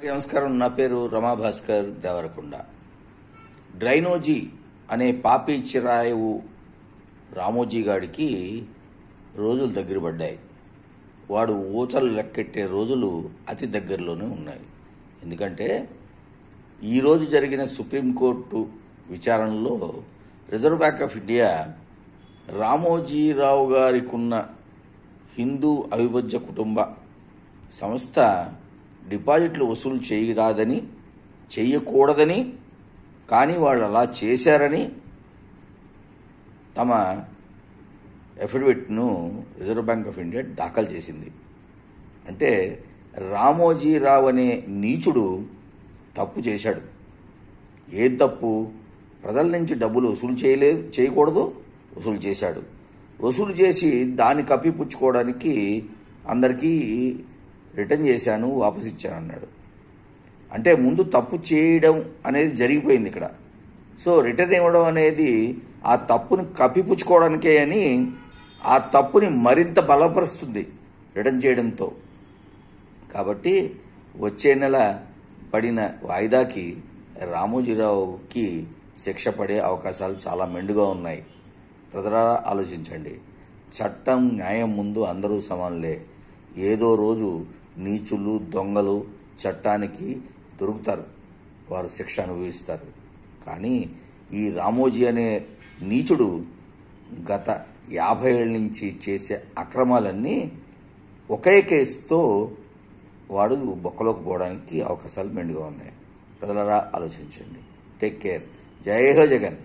నమస్కారం. నా పేరు రమాభాస్కర్ దేవరకొండ. డ్రైనోజీ అనే పాపి చిరాయు రామోజీ గాడికి రోజులు దగ్గర పడ్డాయి. వాడు ఊచలు లెక్కెట్టే రోజులు అతి దగ్గరలోనే ఉన్నాయి. ఎందుకంటే ఈరోజు జరిగిన సుప్రీంకోర్టు విచారణలో reserve bank of India Ramoji Rao గారికున్న హిందూ అవిభజ్య కుటుంబ సంస్థ డిపాజిట్లు వసూలు చేయరాదని, చేయకూడదని, కానీ వాళ్ళు అలా చేశారని తమ అఫిడవిట్ను రిజర్వ్ బ్యాంక్ ఆఫ్ ఇండియా దాఖలు చేసింది. అంటే రామోజీరావు అనే నీచుడు తప్పు చేశాడు. ఏం తప్పు? ప్రజల నుంచి డబ్బులు వసూలు చేయకూడదు, వసూలు చేశాడు. వసూలు చేసి దాన్ని కప్పిపుచ్చుకోవడానికి అందరికీ రిటర్న్ చేశాను, వాపసు ఇచ్చాను అన్నాడు. అంటే ముందు తప్పు చేయడం అనేది జరిగిపోయింది ఇక్కడ. సో రిటర్న్ ఇవ్వడం అనేది ఆ తప్పుని కప్పిపుచ్చుకోవడానికే అని ఆ తప్పుని మరింత బలపరుస్తుంది రిటర్న్ చేయడంతో. కాబట్టి వచ్చే నెల పడిన వాయిదాకి రామోజీరావుకి శిక్ష పడే అవకాశాలు చాలా మెండుగా ఉన్నాయి. ప్రజలారా ఆలోచించండి. చట్టం న్యాయం ముందు అందరూ సమానులే. ఏదో రోజు నీచులు, దొంగలు చట్టానికి దొరుకుతారు, వారు శిక్ష అనుభవిస్తారు. కానీ ఈ రామోజీ అనే నీచుడు గత 50 ఏళ్ళ నుంచి చేసే అక్రమాలన్నీ ఒకే కేసుతో వాడు బొక్కలోకి పోవడానికి అవకాశాలు మెండుగా ఉన్నాయి. ప్రజలారా ఆలోచించండి. Take care. జై హో జగన్.